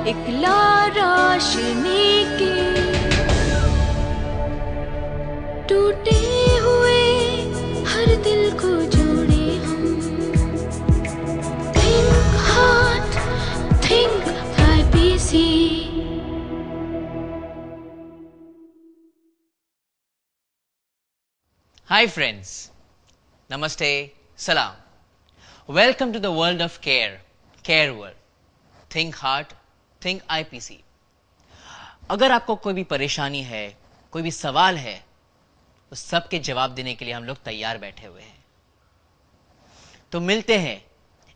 इकला रोशनी के टूटे हुए हर दिल को जोड़े हम। Think heart, think IPC। Hi friends, Namaste, Salam. Welcome to the world of care, Care World. Think Heart, Think IPC. अगर आपको कोई भी परेशानी है, कोई भी सवाल है, तो सबके जवाब देने के लिए हम लोग तैयार बैठे हुए हैं। तो मिलते हैं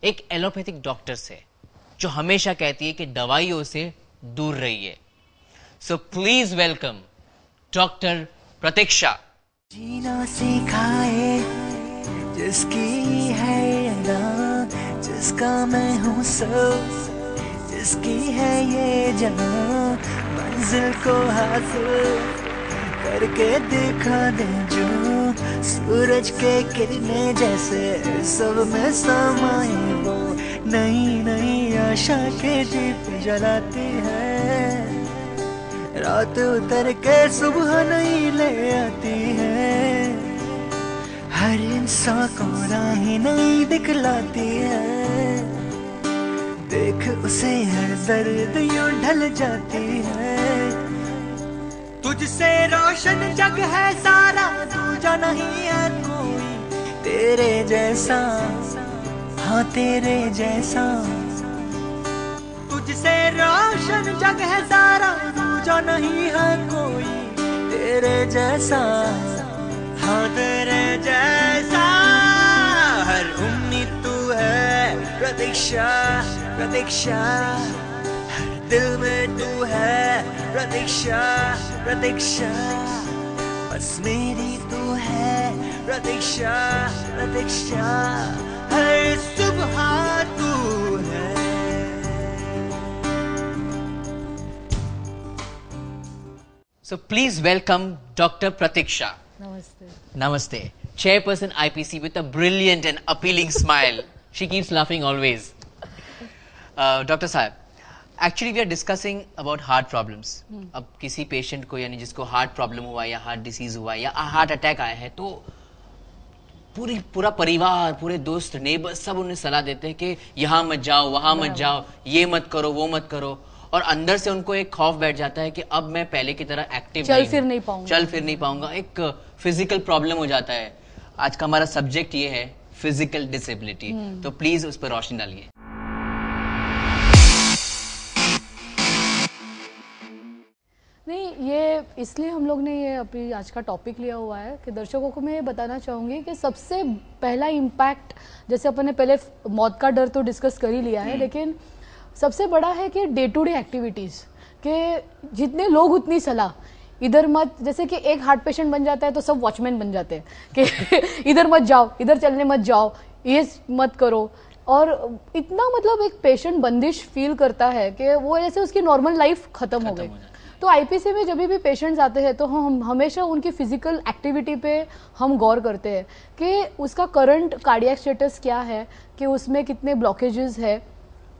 एक एलोपैथिक डॉक्टर से जो हमेशा कहती है कि दवाइयों से दूर रहिए। सो प्लीज वेलकम डॉक्टर प्रतीक्षा। जीना सिखाए जिसकी है अदा, जिसका मैं हूँ सब, जिसकी है ये जहां, मंजिल को हासिल करके दिखा दे जो, सूरज के किरणें जैसे सब में समाए वो, नई नई आशा के दीप जलाती है, रात उतर के सुबह नहीं ले आती है, हर इंसान को राहें नहीं दिखलाती है, देख उसे हर दर्द यूं ढल जाती है, तुझसे रोशन जग है सारा, दूजा नहीं है कोई तेरे जैसा, हाँ तेरे जैसा, तुझसे रोशन जग है सारा, दूजा नहीं है कोई तेरे जैसा, हाँ तेरे जैसा, हर उम्मीद तू है प्रतीक्षा, प्रतीक्षा, हर दिल में तू है प्रतीक्षा, प्रतीक्षा, बस मेरी तू है प्रतीक्षा, प्रतीक्षा, हर सुबह तू है। So please welcome Dr. Pratiksha. Namaste. Namaste. Chairperson IPC with a brilliant and appealing smile. She keeps laughing always. Dr. Sahab, actually we are discussing about heart problems. अब किसी patient को यानी जिसको heart problem हुआ या heart disease हुआ या heart attack आया है तो पूरा परिवार, पूरे दोस्त, नेबर सब उन्हें सलाह देते हैं कि यहाँ मत जाओ, वहाँ मत जाओ, ये मत करो, वो मत करो, और अंदर से उनको एक खौफ बैठ जाता है कि अब मैं पहले की तरह एक्टिव चल फिर नहीं पाऊंगा, एक फिजिकल प्रॉब्लम हो जाता है। आज का हमारा सब्जेक्ट ये है फिजिकल डिसेबिलिटी, तो प्लीज उस पर रोशनी डालिए। नहीं, ये इसलिए हम लोग ने ये अभी आज का टॉपिक लिया हुआ है कि दर्शकों को मैं ये बताना चाहूँगी कि सबसे पहला इम्पैक्ट, जैसे अपन ने पहले मौत का डर तो डिस्कस कर ही लिया है, लेकिन सबसे बड़ा है कि डे टू डे एक्टिविटीज़ के जितने लोग उतनी सलाह, इधर मत, जैसे कि एक हार्ट पेशेंट बन जाता है तो सब वॉचमैन बन जाते हैं कि इधर मत जाओ, इधर चलने मत जाओ, ये मत करो, और इतना मतलब एक पेशेंट बंदिश फील करता है कि वो जैसे उसकी नॉर्मल लाइफ खत्म हो गई। तो आईपीसी में जब भी पेशेंट्स आते हैं तो हम हमेशा उनकी फिजिकल एक्टिविटी पे हम गौर करते हैं कि उसका करंट कार्डियक स्टेटस क्या है, कि उसमें कितने ब्लॉकेजेस है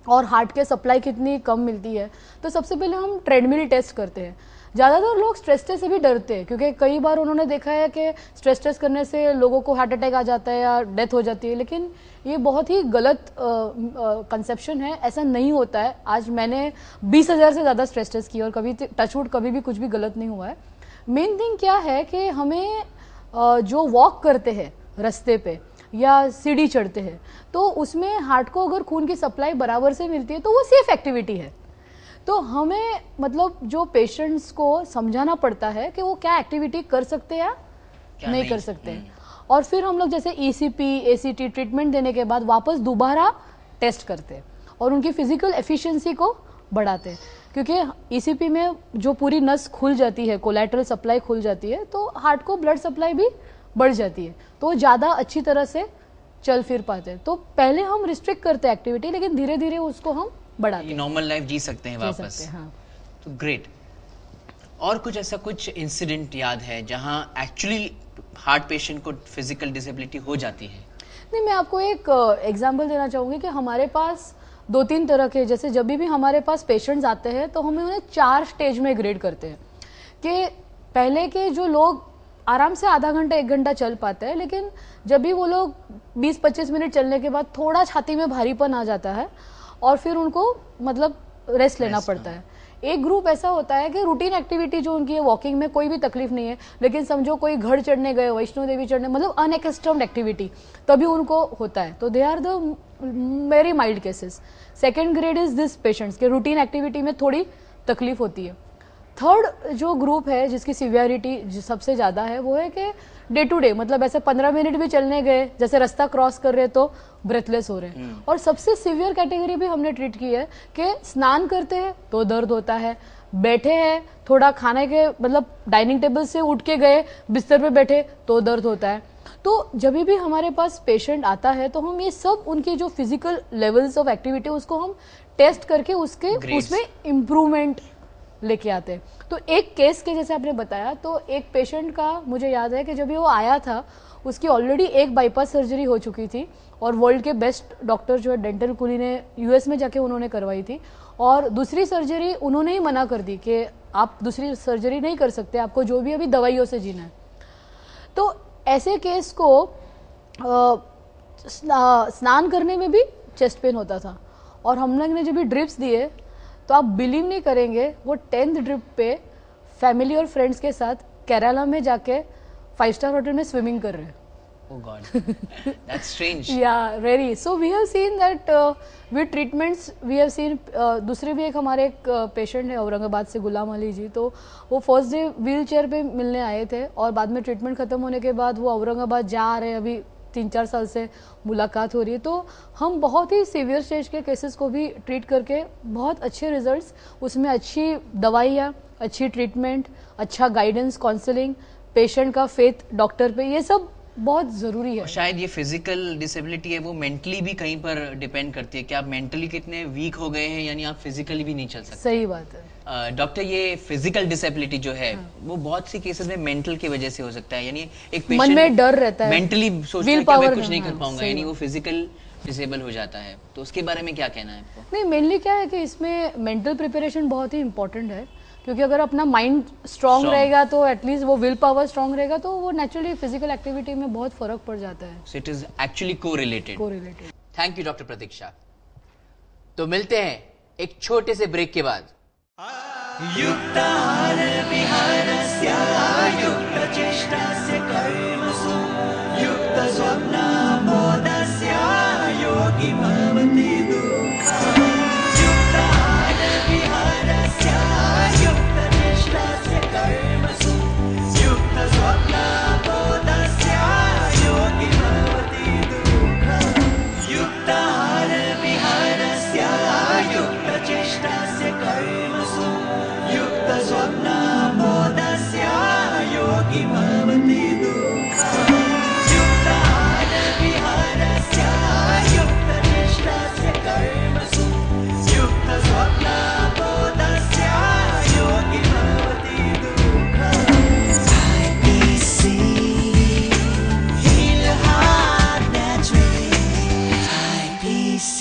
और हार्ट के सप्लाई कितनी कम मिलती है। तो सबसे पहले हम ट्रेडमिल टेस्ट करते हैं। ज़्यादातर लोग स्ट्रेस टेस्ट से भी डरते हैं क्योंकि कई बार उन्होंने देखा है कि स्ट्रेस टेस्ट करने से लोगों को हार्ट अटैक आ जाता है या डेथ हो जाती है, लेकिन ये बहुत ही गलत कंसेप्शन है, ऐसा नहीं होता है। आज मैंने 20,000 से ज़्यादा स्ट्रेस टेस्ट किए और कभी टचवुड कभी भी कुछ भी गलत नहीं हुआ है। मेन थिंग क्या है कि हमें जो वॉक करते हैं रास्ते पे या सीढ़ी चढ़ते हैं तो उसमें हार्ट को अगर खून की सप्लाई बराबर से मिलती है तो वो सेफ एक्टिविटी है। तो हमें मतलब जो पेशेंट्स को समझाना पड़ता है कि वो क्या एक्टिविटी कर सकते हैं या नहीं कर सकते, और फिर हम लोग जैसे ECP, ACT ट्रीटमेंट देने के बाद वापस दोबारा टेस्ट करते हैं और उनकी फिजिकल एफिशिएंसी को बढ़ाते हैं, क्योंकि ECP में जो पूरी नस खुल जाती है, कोलैटरल सप्लाई खुल जाती है, तो हार्ट को ब्लड सप्लाई भी बढ़ जाती है, तो वो ज़्यादा अच्छी तरह से चल फिर पाते हैं। तो पहले हम रिस्ट्रिक्ट करते हैं एक्टिविटी, लेकिन धीरे धीरे उसको हम बढ़ाते हैं, नॉर्मल लाइफ जी सकते हैं वापस। हाँ। तो ग्रेट। और कुछ ऐसा कुछ इंसिडेंट याद है जहां एक्चुअली हार्ट पेशेंट को फिजिकल डिसेबिलिटी हो जाती है? नहीं, मैं आपको एक एग्जांपल देना चाहूँगी कि हमारे पास 2-3 तरह के, जैसे जब भी हमारे पास पेशेंट्स आते हैं तो हम उन्हें 4 स्टेज में ग्रेड करते हैं कि पहले के जो लोग आराम से आधा घंटा 1 घंटा चल पाते हैं, लेकिन जब भी वो लोग 20-25 मिनट चलने के बाद थोड़ा छाती में भारीपन आ जाता है और फिर उनको मतलब रेस्ट लेना पड़ता है। एक ग्रुप ऐसा होता है कि रूटीन एक्टिविटी जो उनकी है, वॉकिंग में कोई भी तकलीफ नहीं है, लेकिन समझो कोई घर चढ़ने गए, वैष्णो देवी चढ़ने, मतलब अनएकस्टम्ड एक्टिविटी, तभी उनको होता है, तो they are the very mild cases. Second grade is this patients के रूटीन एक्टिविटी में थोड़ी तकलीफ होती है। थर्ड जो ग्रुप है जिसकी सिवियरिटी सबसे ज़्यादा है वो है कि डे टू डे, मतलब ऐसे 15 मिनट भी चलने गए, जैसे रास्ता क्रॉस कर रहे तो ब्रेथलेस हो रहे हैं। और सबसे सिवियर कैटेगरी भी हमने ट्रीट की है कि स्नान करते हैं तो दर्द होता है, बैठे हैं थोड़ा खाने के मतलब डाइनिंग टेबल से उठ के गए बिस्तर पे बैठे तो दर्द होता है। तो जब भी हमारे पास पेशेंट आता है तो हम ये सब उनकी जो फिजिकल लेवल्स ऑफ एक्टिविटी उसको हम टेस्ट करके उसमें इम्प्रूवमेंट लेके आते हैं। तो एक केस के जैसे आपने बताया, तो एक पेशेंट का मुझे याद है कि जब भी वो आया था उसकी ऑलरेडी एक बाईपास सर्जरी हो चुकी थी और वर्ल्ड के बेस्ट डॉक्टर जो है डेंटल कुली ने यूएस में जाके उन्होंने करवाई थी, और दूसरी सर्जरी उन्होंने ही मना कर दी कि आप दूसरी सर्जरी नहीं कर सकते, आपको जो भी अभी दवाइयों से जीना है। तो ऐसे केस को स्नान करने में भी चेस्ट पेन होता था, और हम लोग ने जब भी ड्रिप्स दिए तो आप बिलीव नहीं करेंगे, वो 10th ड्रिप पे फैमिली और फ्रेंड्स के साथ केरला में जाके 5 स्टार होटल में स्विमिंग कर रहे हैं। Oh God, that's strange. Yeah, very. So we have seen that with treatments we have seen दूसरे भी एक हमारे एक पेशेंट है औरंगाबाद से, गुलाम अली जी, तो वो फर्स्ट डे व्हील चेयर पे मिलने आए थे और बाद में ट्रीटमेंट खत्म होने के बाद वो औरंगाबाद जा रहे हैं, अभी 3-4 साल से मुलाकात हो रही है। तो हम बहुत ही सीवियर स्टेज के केसेस को भी ट्रीट करके बहुत अच्छे रिजल्ट्स, उसमें अच्छी दवाइयाँ, अच्छी ट्रीटमेंट, अच्छा गाइडेंस, काउंसलिंग, पेशेंट का फेथ डॉक्टर पे, ये सब बहुत जरूरी है। शायद ये फिजिकल डिसेबिलिटी है वो मेंटली भी कहीं पर डिपेंड करती है कि आप मेंटली कितने वीक हो गए हैं, यानी आप फिजिकली भी नहीं चल सकते। सही बात है डॉक्टर, ये फिजिकल डिसेबिलिटी जो है वो बहुत सी केसेस में मेंटल की वजह से हो सकता है, यानी एक पेशेंट मन में डर रहता है, मेंटली सोचता है कि मैं कुछ नहीं कर पाऊंगा, यानी वो फिजिकल डिसेबल हो जाता है। तो उसके बारे में क्या कहना है आपको? नहीं, मेनली क्या है कि इसमें मेंटल प्रिपरेशन बहुत ही इंपॉर्टेंट है, क्योंकि अगर अपना माइंड स्ट्रांग रहेगा तो एटलीस्ट वो विल पावर स्ट्रांग रहेगा तो वो नेचुरली फिजिकल एक्टिविटी में बहुत फर्क पड़ जाता है। So it is actually correlated. Thank you doctor Pratiksha. तो मिलते हैं एक छोटे से ब्रेक के बाद। युक्ताहार विहारस्य युक्तचेष्टस्य कर्मसु युक्तस्वप्नबोधस्य योगी भवति दुःखः। युक्ताहार विहारस्य युक्तचेष्टस्य कर्मसु युक्तस्वप्नबोधस्य योगी भवति दुःखः। युक्ताहार विहारस्य युक्तचेष्टस्य कर्मसु युक्तस्वप्नबोधस्य योगी भवति दुःखः। युक्ताहार विहारस्य युक्तचेष्टस्य कर्मसु युक्तस्वप्नबोधस्य योगी भवति दुःखः। IPC, heal your heart naturally. IPC.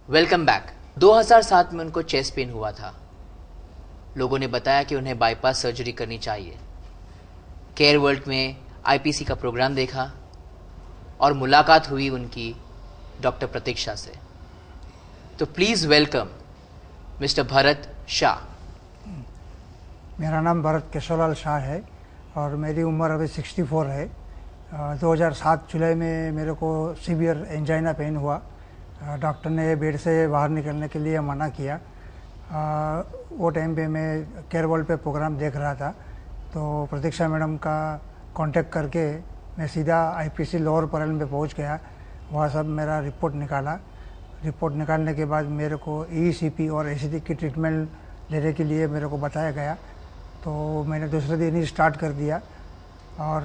Welcome back. 2007 में उनको चेस्ट पेन हुआ था। लोगों ने बताया कि उन्हें बाईपास सर्जरी करनी चाहिए। केयर वर्ल्ड में आईपीसी का प्रोग्राम देखा और मुलाकात हुई उनकी डॉक्टर प्रतीक्षा से। तो please welcome mister Bharat Shah. मेरा नाम भरत केशवलाल शाह है और मेरी उम्र अभी 64 है। 2007 जुलाई में मेरे को सीवियर एंजाइना पेन हुआ। डॉक्टर ने बेड से बाहर निकलने के लिए मना किया। वो टाइम पे मैं केयर वर्ल्ड पे प्रोग्राम देख रहा था, तो प्रतीक्षा मैडम का कांटेक्ट करके मैं सीधा आईपीसी लोअर परल में पहुंच गया। वहाँ सब मेरा रिपोर्ट निकाला। रिपोर्ट निकालने के बाद मेरे को ईसीपी और एसिडी की ट्रीटमेंट लेने के लिए मेरे को बताया गया, तो मैंने दूसरे दिन ही स्टार्ट कर दिया। और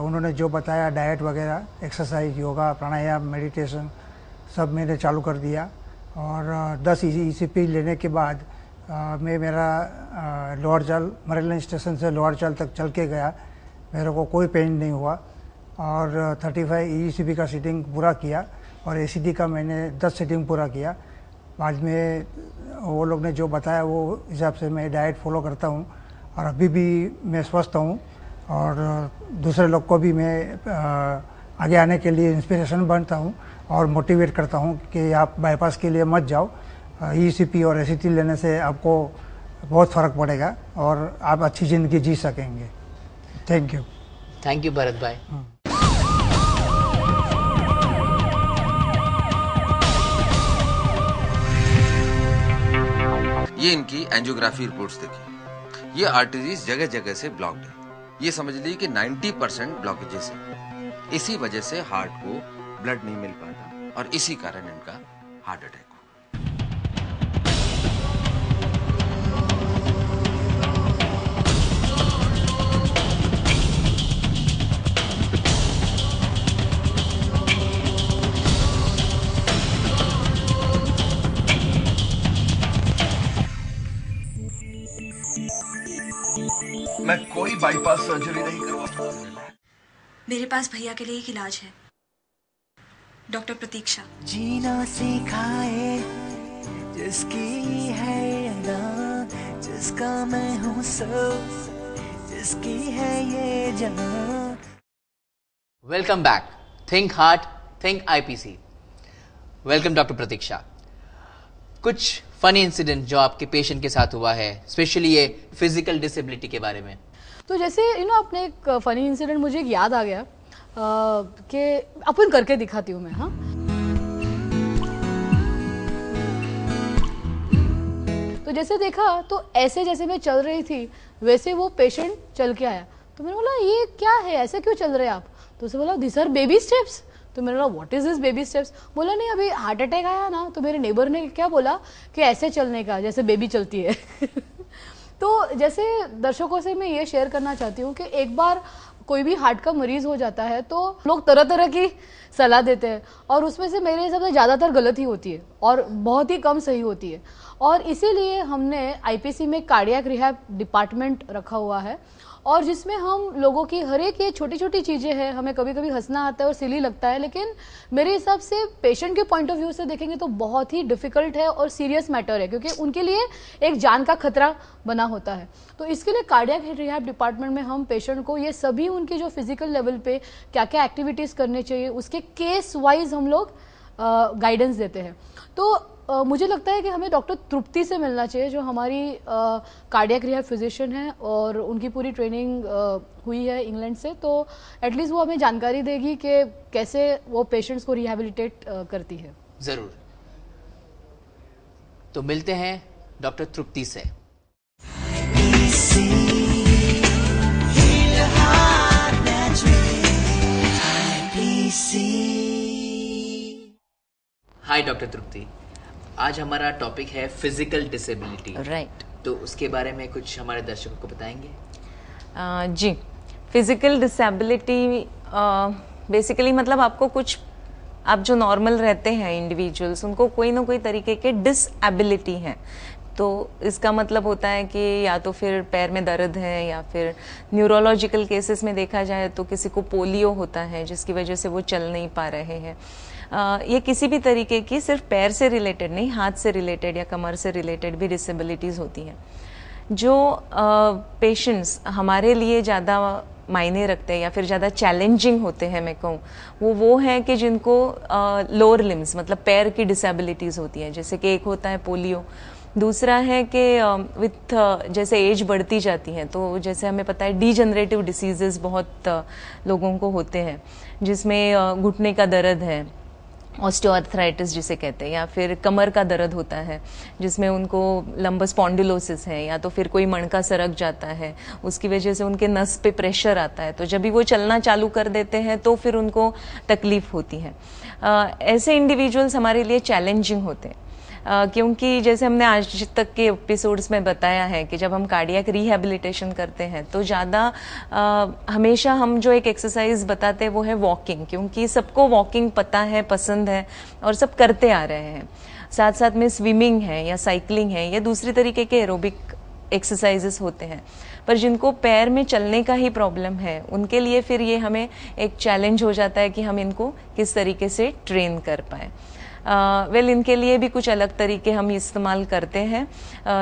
उन्होंने जो बताया डाइट वगैरह, एक्सरसाइज, योगा, प्राणायाम, मेडिटेशन सब मैंने चालू कर दिया। और 10 ईसीपी लेने के बाद मैं मेरा लोअर चाल मरेलन स्टेशन से लोअर चाल तक चल के गया, मेरे को कोई पेन नहीं हुआ। और 35 EECP का सीटिंग पूरा किया और ACT का मैंने 10 सीटिंग पूरा किया। बाद में वो लोग ने जो बताया वो हिसाब से मैं डाइट फॉलो करता हूँ और अभी भी मैं स्वस्थ हूँ। और दूसरे लोग को भी मैं आगे आने के लिए इंस्पिरेशन बनता हूँ और मोटिवेट करता हूँ कि आप बाईपास के लिए मत जाओ। ECP और ACT लेने से आपको बहुत फ़र्क पड़ेगा और आप अच्छी ज़िंदगी जी सकेंगे। थैंक यू भरत भाई। ये इनकी एंजियोग्राफी रिपोर्ट्स देखी। ये आर्टरीज जगह जगह से ब्लॉक्ड है। ये समझ लीजिए कि 90% ब्लॉकेजेस है। इसी वजह से हार्ट को ब्लड नहीं मिल पाता और इसी कारण इनका हार्ट अटैक हुआ। मैं कोई बाईपास सर्जरी नहीं करवाता। मेरे पास भैया के लिए एक इलाज है, डॉक्टर प्रतीक्षा। जीना सिखाए जिसकी है अदा, जिसका मैं हूँ सब, जिसकी है ये जान। Welcome back. Think heart, think IPC। Welcome doctor Pratiksha. कुछ फनी इंसिडेंट जो आपके पेशेंट के साथ हुआ है, स्पेशली ये फिजिकल डिसेबिलिटी के बारे में। तो जैसे आपने एक फनी इंसिडेंट मुझे एक याद आ गया कि अपन करके दिखाती हूँ मैं। हाँ, तो जैसे देखा तो ऐसे जैसे मैं चल रही थी वैसे वो पेशेंट चल के आया। तो मैंने बोला ये क्या है, ऐसे क्यों चल रहे हैं आप? तो उसे बोला दिस आर बेबी स्टेप्स। तो मैंने बोला what is this baby steps? बोला नहीं अभी हार्ट अटैक आया ना, तो मेरे नेबर ने क्या बोला कि ऐसे चलने का जैसे बेबी चलती है। तो जैसे दर्शकों से मैं ये शेयर करना चाहती हूँ कि एक बार कोई भी हार्ट का मरीज हो जाता है तो लोग तरह तरह की सलाह देते हैं और उसमें से मेरे हिसाब से ज़्यादातर गलत ही होती है और बहुत ही कम सही होती है। और इसीलिए हमने IPC में कार्डियक रिहैब डिपार्टमेंट रखा हुआ है और जिसमें हम लोगों की हर एक ये छोटी छोटी चीज़ें हैं, हमें कभी कभी हंसना आता है और सिली लगता है, लेकिन मेरे हिसाब से पेशेंट के पॉइंट ऑफ व्यू से देखेंगे तो बहुत ही डिफिकल्ट है और सीरियस मैटर है, क्योंकि उनके लिए एक जान का खतरा बना होता है। तो इसके लिए कार्डियक रिहैब डिपार्टमेंट में हम पेशेंट को ये सभी उनकी जो फिजिकल लेवल पे क्या क्या एक्टिविटीज़ करने चाहिए उसके केस वाइज हम लोग गाइडेंस देते हैं। तो मुझे लगता है कि हमें डॉक्टर तृप्ति से मिलना चाहिए जो हमारी कार्डियक रिहैब फिजिशियन है और उनकी पूरी ट्रेनिंग हुई है इंग्लैंड से। तो एटलीस्ट वो हमें जानकारी देगी कि कैसे वो पेशेंट्स को रिहैबिलिटेट करती है। जरूर। तो मिलते हैं डॉक्टर तृप्ति से। हाय डॉक्टर तृप्ति, आज हमारा टॉपिक है फिजिकल डिसेबिलिटी। राइट। तो उसके बारे में कुछ हमारे दर्शकों को बताएंगे? जी, फिजिकल डिसेबिलिटी बेसिकली मतलब आपको कुछ, आप जो नॉर्मल रहते हैं इंडिविजुअल्स उनको कोई ना कोई तरीके के डिसएबिलिटी है। तो इसका मतलब होता है कि या तो फिर पैर में दर्द है या फिर न्यूरोलॉजिकल केसेस में देखा जाए तो किसी को पोलियो होता है जिसकी वजह से वो चल नहीं पा रहे हैं। ये किसी भी तरीके की सिर्फ पैर से रिलेटेड नहीं, हाथ से रिलेटेड या कमर से रिलेटेड भी डिसेबिलिटीज़ होती हैं। जो पेशेंट्स हमारे लिए ज़्यादा मायने रखते हैं या फिर ज़्यादा चैलेंजिंग होते हैं, मैं कहूँ वो हैं कि जिनको लोअर लिम्स मतलब पैर की डिसेबिलिटीज़ होती हैं। जैसे कि एक होता है पोलियो, दूसरा है कि विथ जैसे एज बढ़ती जाती है तो जैसे हमें पता है डीजनरेटिव डिसीजेस बहुत लोगों को होते हैं, जिसमें घुटने का दर्द है, ऑस्टियोआर्थराइटिस जिसे कहते हैं, या फिर कमर का दर्द होता है जिसमें उनको लंबस स्पॉन्डिलोसिस है, या तो फिर कोई मणका सरक जाता है उसकी वजह से उनके नस पे प्रेशर आता है, तो जब भी वो चलना चालू कर देते हैं तो फिर उनको तकलीफ होती है। ऐसे इंडिविजुअल्स हमारे लिए चैलेंजिंग होते हैं क्योंकि जैसे हमने आज तक के एपिसोड्स में बताया है कि जब हम कार्डियक रिहैबिलिटेशन करते हैं तो ज़्यादा हमेशा हम जो एक एक्सरसाइज बताते हैं वो है वॉकिंग, क्योंकि सबको वॉकिंग पता है, पसंद है और सब करते आ रहे हैं। साथ साथ में स्विमिंग है या साइकिलिंग है या दूसरी तरीके के एरोबिक एक्सरसाइजेस होते हैं। पर जिनको पैर में चलने का ही प्रॉब्लम है उनके लिए फिर ये हमें एक चैलेंज हो जाता है कि हम इनको किस तरीके से ट्रेन कर पाए। इनके लिए भी कुछ अलग तरीके हम इस्तेमाल करते हैं,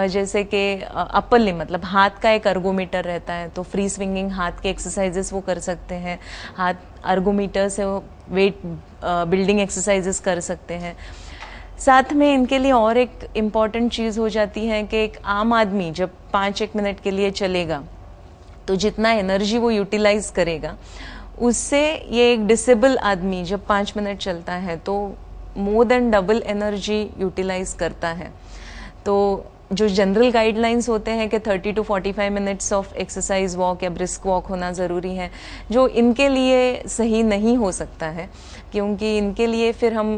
जैसे कि अपर लिम मतलब हाथ का एक अर्गोमीटर रहता है, तो फ्री स्विंगिंग हाथ के एक्सरसाइजेस वो कर सकते हैं, हाथ अर्गोमीटर से वेट बिल्डिंग एक्सरसाइजेस कर सकते हैं। साथ में इनके लिए और एक इम्पॉर्टेंट चीज़ हो जाती है कि एक आम आदमी जब 5-1 मिनट के लिए चलेगा तो जितना एनर्जी वो यूटिलाइज करेगा उससे ये एक डिसेबल आदमी जब 5 मिनट चलता है तो more than double energy utilize करता है। तो जो जनरल गाइडलाइंस होते हैं कि 30 to 45 minutes of exercise walk या ब्रिस्क वॉक होना ज़रूरी है, जो इनके लिए सही नहीं हो सकता है, क्योंकि इनके लिए फिर हम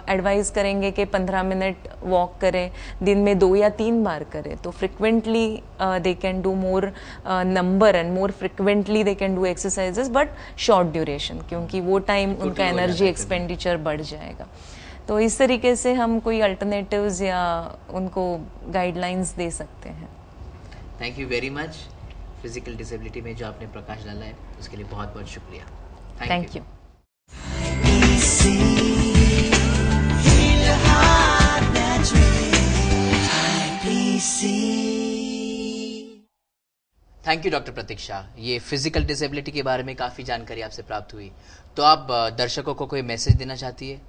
एडवाइस करेंगे कि 15 मिनट वॉक करें, दिन में 2 या 3 बार करें, तो frequently they can do more number and more frequently they can do exercises but short duration, क्योंकि वो टाइम उनका एनर्जी एक्सपेंडिचर बढ़ जाएगा। तो इस तरीके से हम कोई अल्टरनेटिव्स या उनको गाइडलाइंस दे सकते हैं। Thank you very much. Physical disability में जो आपने प्रकाश डाला है उसके लिए बहुत बहुत शुक्रिया। Thank you. Thank you doctor Pratiksha. ये फिजिकल डिसेबिलिटी के बारे में काफ़ी जानकारी आपसे प्राप्त हुई, तो आप दर्शकों को कोई मैसेज देना चाहती है?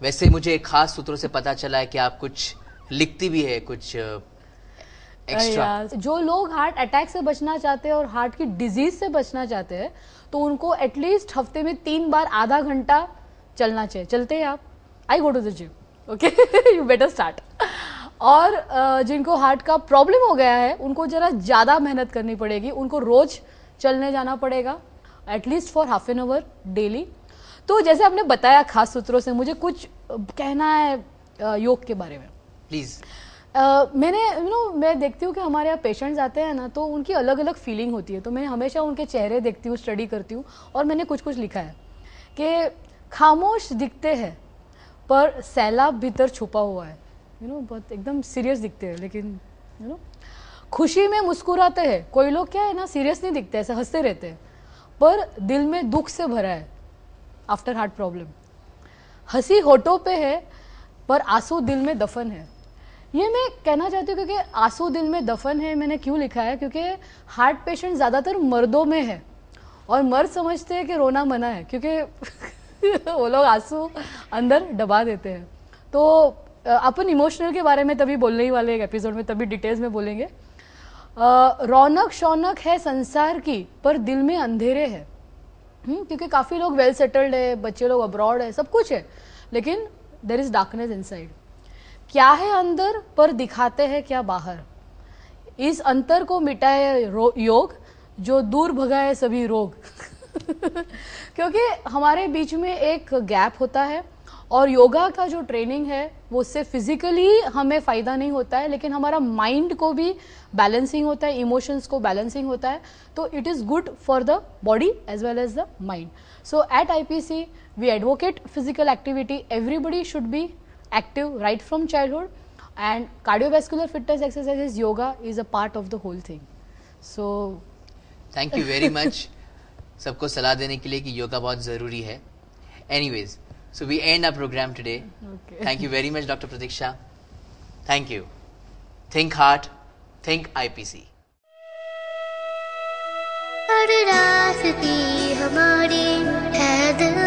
वैसे मुझे खास सूत्रों से पता चला है कि आप कुछ लिखती भी है, कुछ एक्स्ट्रा। जो लोग हार्ट अटैक से बचना चाहते हैं और हार्ट की डिजीज से बचना चाहते हैं तो उनको एटलीस्ट हफ्ते में 3 बार आधा घंटा चलना चाहिए। चलते हैं आप? I go to the gym, okay, you better start. और जिनको हार्ट का प्रॉब्लम हो गया है उनको जरा ज़्यादा मेहनत करनी पड़ेगी, उनको रोज चलने जाना पड़ेगा at least for half an hour daily. तो जैसे आपने बताया खास सूत्रों से, मुझे कुछ कहना है योग के बारे में प्लीज। मैं देखती हूँ कि हमारे यहाँ पेशेंट्स आते हैं ना, तो उनकी अलग अलग फीलिंग होती है, तो मैं हमेशा उनके चेहरे देखती हूँ, स्टडी करती हूँ, और मैंने कुछ लिखा है कि खामोश दिखते हैं पर सैलाब भीतर छुपा हुआ है। बहुत एकदम सीरियस दिखते हैं, लेकिन खुशी में मुस्कुराते हैं। कोई लोग क्या है ना, सीरियस नहीं दिखते, ऐसे हंसते रहते हैं, पर दिल में दुख से भरा है आफ्टर हार्ट प्रॉब्लम। हंसी होठों पे है पर आंसू दिल में दफन है। ये मैं कहना चाहती हूँ क्योंकि आंसू दिल में दफन है मैंने क्यों लिखा है, क्योंकि हार्ट पेशेंट ज़्यादातर मर्दों में है और मर्द समझते हैं कि रोना मना है, क्योंकि वो लोग आंसू अंदर दबा देते हैं। तो अपन इमोशनल के बारे में तभी बोलने ही वाले एक एपिसोड में, तभी डिटेल्स में बोलेंगे। रौनक शौनक है संसार की पर दिल में अंधेरे है, क्योंकि काफ़ी लोग वेल सेटल्ड है, बच्चे लोग अब्रॉड है, सब कुछ है, लेकिन देयर इज डार्कनेस इनसाइड। क्या है अंदर पर दिखाते हैं क्या बाहर। इस अंतर को मिटाए योग, जो दूर भगाए सभी रोग। क्योंकि हमारे बीच में एक गैप होता है और योगा का जो ट्रेनिंग है वो उससे फिजिकली हमें फ़ायदा नहीं होता है, लेकिन हमारा माइंड को भी बैलेंसिंग होता है, इमोशंस को बैलेंसिंग होता है, तो it is good for the body as well as the mind. So at IPC we advocate physical activity. Everybody should be active right from childhood, and cardiovascular fitness exercises, yoga is a part of the whole thing. So thank you very much सबको सलाह देने के लिए कि योगा बहुत ज़रूरी है। Anyways, so we end our program today. Okay. Thank you very much Dr. Pratiksha. Thank you. Think heart, think IPC. हर रास्ते हमारे है दिल